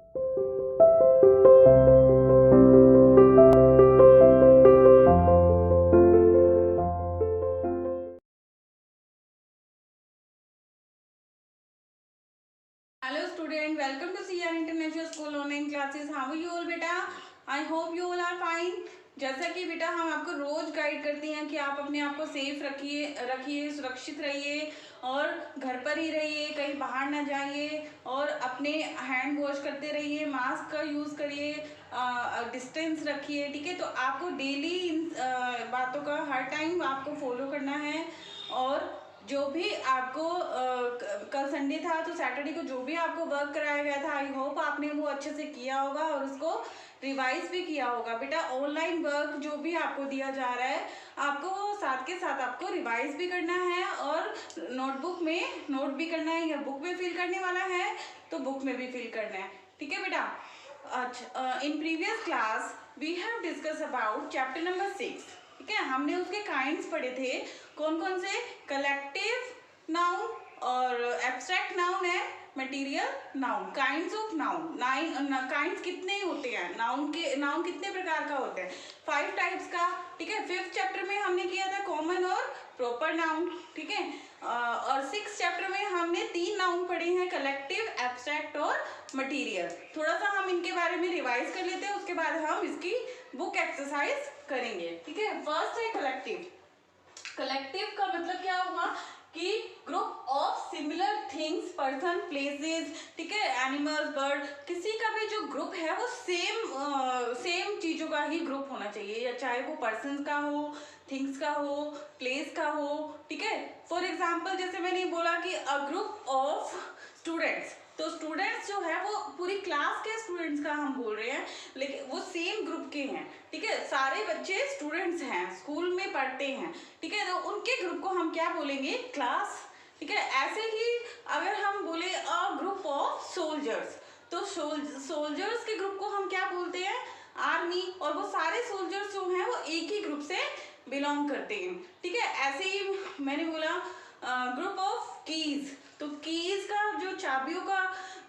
Hello student, welcome to CR International School online classes. How are you all बेटा? I hope you all are fine. जैसा कि बेटा हम आपको रोज guide करते हैं कि आप अपने आप को सेफ रखिए सुरक्षित रहिए और घर पर ही रहिए, कहीं बाहर ना जाइए और अपने हैंड वॉश करते रहिए, मास्क का यूज़ करिए, डिस्टेंस रखिए, ठीक है। तो आपको डेली इन बातों का हर टाइम आपको फॉलो करना है। और जो भी आपको कल संडे था तो सैटरडे को जो भी आपको वर्क कराया गया था, आई होप आपने वो अच्छे से किया होगा और उसको रिवाइज भी किया होगा। बेटा ऑनलाइन वर्क जो भी आपको दिया जा रहा है, आपको वो साथ के साथ आपको रिवाइज भी करना है और नोटबुक में नोट भी करना है, या बुक में फिल करने वाला है तो बुक में भी फिल करना है, ठीक है बेटा। अच्छा, in previous class we have discuss about chapter number 6, ठीक है। हमने उसके काइंड्स पढ़े थे, कौन कौन से, कलेक्टिव नाउन और एब्स्ट्रैक्ट नाउन है, material noun, kinds of noun. Kinds कितने होते हैं नाउन के, नाउन कितने प्रकार का होता है, 5 टाइप्स का, ठीक है। 5th चैप्टर में हमने किया था कॉमन और प्रॉपर नाउन, ठीक है। और 6th चैप्टर में हमने 3 नाउन पढ़े हैं, कलेक्टिव, एब्स्ट्रैक्ट और मटेरियल। थोड़ा सा हम इनके बारे में रिवाइज कर लेते हैं, उसके बाद हम इसकी बुक एक्सरसाइज करेंगे, ठीक है। फर्स्ट है कलेक्टिव। कलेक्टिव का मतलब क्या हुआ कि group of similar things, person, places, ठीक है, एनिमल्स, बर्ड, किसी का भी जो ग्रुप है वो सेम चीजों का ही ग्रुप होना चाहिए, या चाहे वो पर्सन का हो, थिंग्स का हो, प्लेस का हो, ठीक है। फॉर एग्जाम्पल जैसे मैंने बोला कि अ ग्रुप ऑफ स्टूडेंट्स, तो स्टूडेंट्स जो है वो पूरी क्लास के स्टूडेंट्स का हम बोल रहे हैं, लेकिन वो सेम ग्रुप के हैं, ठीक है। सारे बच्चे स्टूडेंट्स हैं, स्कूल में पढ़ते हैं, ठीक है। तो उनके ग्रुप को हम क्या बोलेंगे, क्लास, ठीक है। ऐसे ही अगर हम बोले अ ग्रुप ऑफ सोल्जर्स, तो सोल्जर्स के ग्रुप को हम क्या बोलते हैं, आर्मी, और वो सारे सोल्जर्स जो हैं वो एक ही ग्रुप से बिलोंग करते हैं, ठीक है। ऐसे ही मैंने बोला ग्रुप ऑफ कीज, तो कीज का जो चाबियों का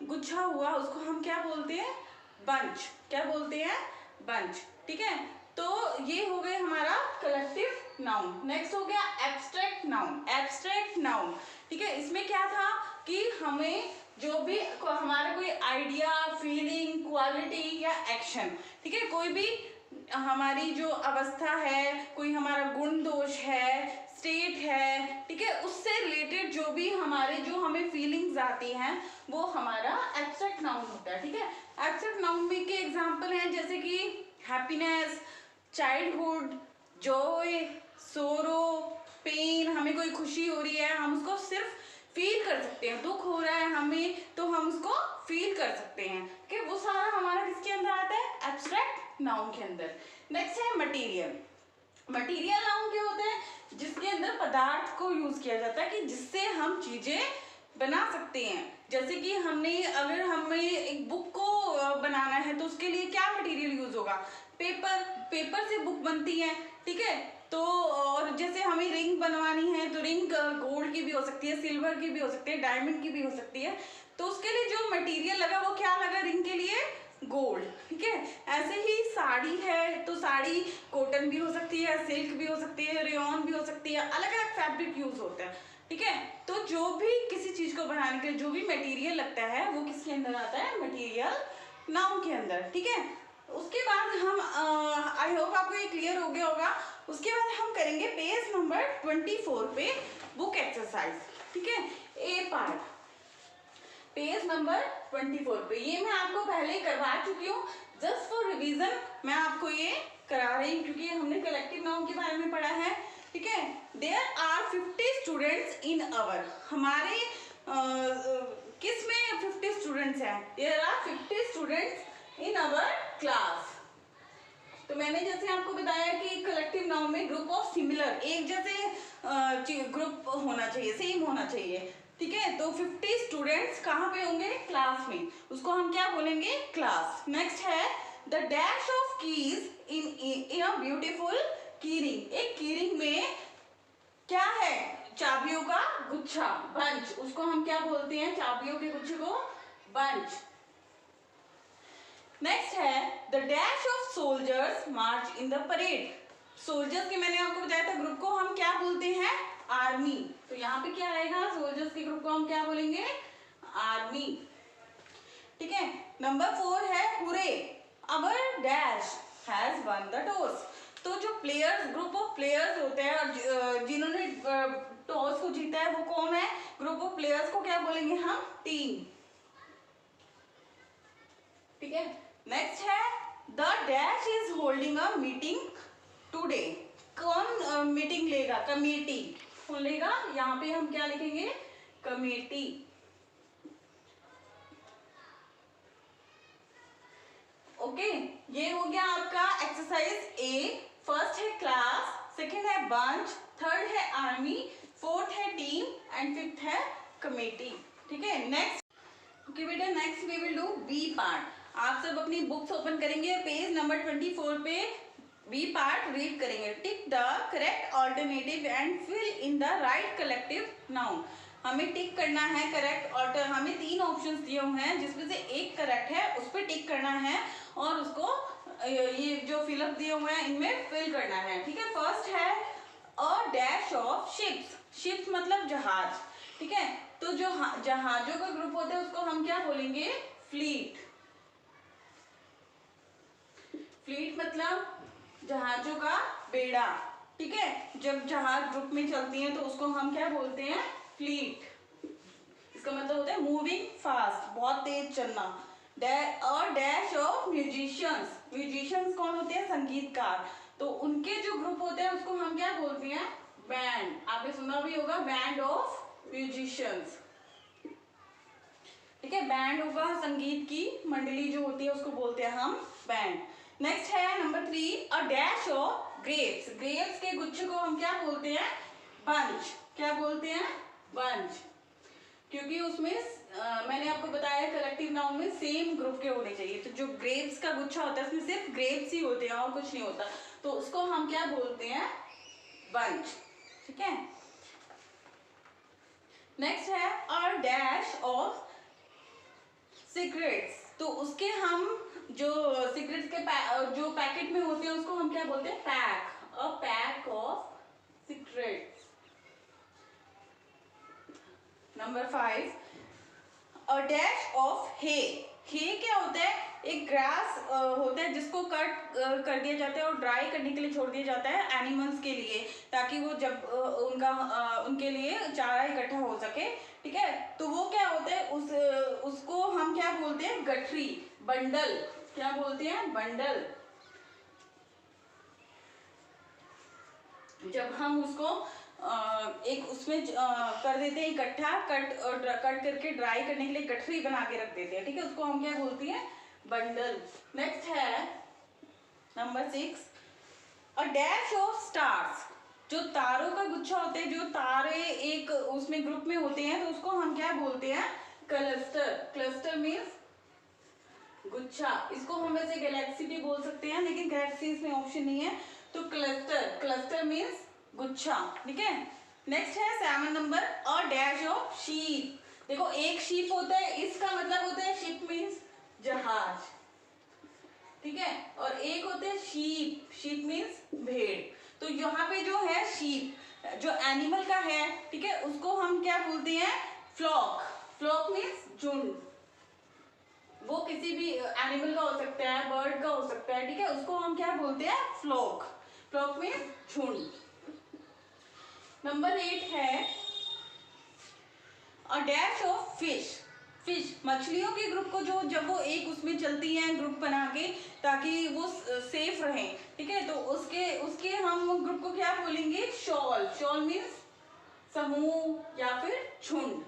गुच्छा हुआ उसको हम क्या बोलते हैं, बंच, क्या बोलते हैं, बंच, ठीक है। तो ये हो गए हमारा कलेक्टिव नाउन। नेक्स्ट हो गया एब्स्ट्रैक्ट नाउन। एब्स्ट्रैक्ट नाउन, ठीक है, इसमें क्या था कि हमें जो भी हमारा कोई आइडिया, फीलिंग, क्वालिटी या एक्शन, ठीक है, कोई भी हमारी जो अवस्था है, कोई हमारा गुण दोष है, स्टेट है, ठीक है, उससे रिलेटेड जो भी हमारे जो हमें फीलिंग्स आती हैं वो हमारा एब्स्ट्रैक्ट नाउन होता है, ठीक है। एब्स्ट्रैक्ट नाउन में के एग्जांपल हैं जैसे कि हैप्पीनेस, चाइल्डहुड, जॉय, सोरो, पेन, हमें कोई खुशी हो रही है हम उसको सिर्फ फील कर सकते हैं, दुख हो रहा है हमें तो हम उसको फील कर सकते हैं, कि वो सारा हमारा किसके अंदर आता है, एब्स्ट्रैक्ट नाउन के अंदर। नेक्स्ट है मटीरियल। मटीरियल नाउन क्या होता है, जिसके अंदर पदार्थ को यूज किया जाता है कि जिससे हम चीजें बना सकते हैं। जैसे कि हमने अगर हमें एक बुक को बनाना है तो उसके लिए क्या मटेरियल यूज होगा, पेपर, पेपर से बुक बनती है, ठीक है। तो और जैसे हमें रिंग बनवानी है तो रिंग गोल्ड की भी हो सकती है, सिल्वर की भी हो सकती है, डायमंड की भी हो सकती है, तो उसके लिए जो मटेरियल लगा वो क्या लगा, रिंग के लिए गोल्ड, ठीक है। ऐसे ही साड़ी है तो साड़ी कॉटन भी हो सकती है, सिल्क भी हो सकती है, रेयॉन भी हो सकती है, अलग अलग फैब्रिक यूज होता है, ठीक है। तो जो भी किसी चीज को बनाने के लिए जो भी मटेरियल लगता है वो किसके अंदर आता है, मटेरियल नाउन के अंदर, ठीक है। उसके बाद हम आई होप आपको ये क्लियर हो गया होगा। उसके बाद हम करेंगे पेज नंबर 24 पे बुक एक्सरसाइज, ठीक है, ए पार्ट, पेज नंबर 24 पे। ये मैं आपको पहले ही करवा चुकी हूँ, जस्ट फॉर रिवीजन मैं आपको ये करा रही हूँ क्योंकि हमने कलेक्टिव नाउन के बारे में पढ़ा है, ठीक है। There are 50 students in our, हमारे किस में 50 स्टूडेंट्स हैं, there are 50 students in our class. तो मैंने जैसे आपको बताया कि कलेक्टिव नाउन में ग्रुप ऑफ सिमिलर, एक जैसे ग्रुप होना चाहिए, सेम होना चाहिए, ठीक है। तो 50 स्टूडेंट्स कहाँ पे होंगे, क्लास में, उसको हम क्या बोलेंगे, क्लास। नेक्स्ट है the dash of keys in a beautiful keyring, एक कीरिंग में क्या है, चाबियों का गुच्छा, बंच, उसको हम क्या बोलते हैं, चाबियों के गुच्छे को बंच। नेक्स्ट है the dash of soldiers March in the parade. Soldiers के मैंने आपको बताया था ग्रुप को हम क्या बोलते हैं, आर्मी। तो यहाँ पे क्या आएगा, सोल्जर्स के ग्रुप को हम क्या बोलेंगे, आर्मी। ठीक है। नंबर 4 है hurray our dash has won the toss. तो जो प्लेयर्स, ग्रुप ऑफ प्लेयर्स होते हैं और जिन्होंने टॉस को जीता है वो कौन है, ग्रुप ऑफ प्लेयर्स को क्या बोलेंगे हम, टीम। ठीक है। नेक्स्ट है the dash is holding a meeting today. कौन मीटिंग लेगा, कमेटी कौन लेगा, यहाँ पे हम क्या लिखेंगे, कमेटी। ओके, ये हो गया आपका एक्सरसाइज ए। फर्स्ट है क्लास, सेकंड है बंच, थर्ड है आर्मी, फोर्थ है टीम एंड फिफ्थ है कमेटी। ठीक है। नेक्स्ट ओके बेटा, next we will do B part. आप सब अपनी बुक्स ओपन करेंगे, पेज नंबर 24 पे बी पार्ट रीड करेंगे। Tick the correct alternative and fill in the right collective noun. हमें टिक करना है करेक्ट ऑल्टर, हमें 3 ऑप्शंस दिए हुए हैं जिसमें से एक करेक्ट है, उस पर टिक करना है और उसको ये जो फिलअप दिए हुए हैं इनमें फिल करना है। ठीक है। फर्स्ट है अ डैश ऑफ शिप्स। शिप्स मतलब जहाज। ठीक है। तो जो जहाजों का ग्रुप होता है उसको हम क्या बोलेंगे, फ्लीट। फ्लीट मतलब जहाजों का बेड़ा। ठीक है। जब जहाज ग्रुप में चलती हैं तो उसको हम क्या बोलते हैं, फ्लीट। इसका मतलब होता है मूविंग फास्ट, बहुत तेज चलना। और डैश ऑफ म्यूजिशियंस। म्यूजिशियंस कौन होते हैं, संगीतकार। तो उनके जो ग्रुप होते हैं उसको हम क्या बोलते हैं, बैंड। आपने सुना भी होगा बैंड ऑफ म्यूजिशियंस। ठीक है। बैंड होगा संगीत की मंडली जो होती है उसको बोलते हैं हम बैंड। नेक्स्ट है number 3 a dash of grapes. Grapes के गुच्छे को हम क्या बोलते हैं, बंच। क्या बोलते हैं, बंच। क्योंकि उसमें मैंने आपको बताया कलेक्टिव नाउन में सेम ग्रुप के होने चाहिए। तो जो ग्रेप्स का गुच्छा होता है उसमें सिर्फ ग्रेप्स ही होते हैं और कुछ नहीं होता, तो उसको हम क्या बोलते हैं, बंच। ठीक है। नेक्स्ट है अ डैश ऑफ सिगरेट्स। तो उसके हम जो सिगरेट्स के जो पैकेट में होते हैं उसको हम क्या बोलते हैं, pack. A pack of cigarettes. Number 5 a dash of hay. Hay क्या होता है, एक ग्रास होता है जिसको कट कर दिया जाता है और ड्राई करने के लिए छोड़ दिया जाता है एनिमल्स के लिए, ताकि वो जब उनके लिए चारा इकट्ठा हो सके। ठीक है। तो वो क्या होता है, उसको हम क्या बोलते हैं, गठरी, बंडल। क्या बोलते हैं, बंडल। जब हम उसको एक उसमें कर देते हैं इकट्ठा, कट करके ड्राई करने के लिए गठरी बना के रख देते हैं। ठीक है। उसको हम क्या बोलते हैं, बंडल। नेक्स्ट है number 6 a dash of stars. जो तारों का गुच्छा होता है, जो तारे एक उसमें ग्रुप में होते हैं तो उसको हम क्या बोलते हैं, क्लस्टर। क्लस्टर मीन्स गुच्छा। इसको हम वैसे गैलेक्सी भी बोल सकते हैं लेकिन गैलेक्सी इसमें ऑप्शन नहीं है, तो क्लस्टर। क्लस्टर मीन्स गुच्छा। ठीक है। नेक्स्ट है 7 number a dash of sheep. देखो एक शीप होता है, इसका मतलब होता है शिप मीन्स जहाज। ठीक है। और एक होते हैं शीप, शीप मीन्स भेड़। तो यहाँ पे जो है शीप जो एनिमल का है, ठीक है, उसको हम क्या बोलते हैं, फ्लॉक। फ्लॉक मीन्स झुंड। वो किसी भी एनिमल का हो सकता है, बर्ड का हो सकता है। ठीक है। उसको हम क्या बोलते हैं, फ्लॉक। फ्लॉक मीन्स झुंड। नंबर 8 है अ डैश ऑफ फिश। फिश मछलियों के ग्रुप को जो जब वो एक उसमें चलती हैं ग्रुप बना के ताकि वो सेफ रहें। ठीक है। तो उसके हम ग्रुप को क्या बोलेंगे, शॉल। शॉल मीन्स समूह या फिर झुंड।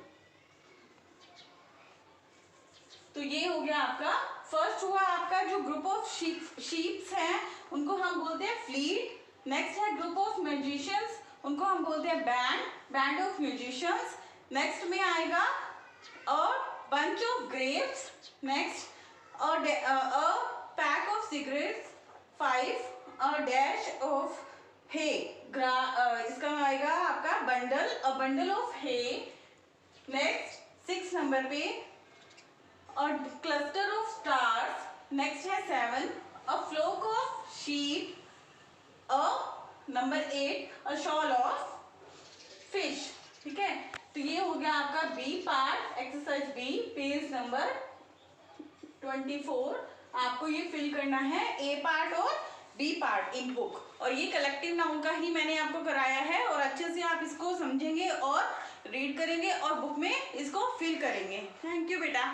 तो ये हो गया आपका फर्स्ट हुआ आपका जो ग्रुप ऑफ शीप्स हैं उनको हम बोलते हैं फ्लीट। नेक्स्ट है ग्रुप ऑफ म्यूजिशियंस, उनको हम बोलते हैं band, band of musicians. Next में आएगा a bunch of grapes. Next a pack of cigarettes. 5 a dash of hay. इसका आएगा आपका bundle, a bundle of hay. Next 6 number पे और क्लस्टर ऑफ स्टार्स। नेक्स्ट है 7, a flock of sheep, a number 8, a shoal of fish. ठीक है, तो ये हो गया आपका B part, exercise B, page number 24। आपको ये फिल करना है ए पार्ट और बी पार्ट इन बुक, और ये कलेक्टिव नाउन का ही मैंने आपको कराया है, और अच्छे से आप इसको समझेंगे और रीड करेंगे और बुक में इसको फिल करेंगे। थैंक यू बेटा।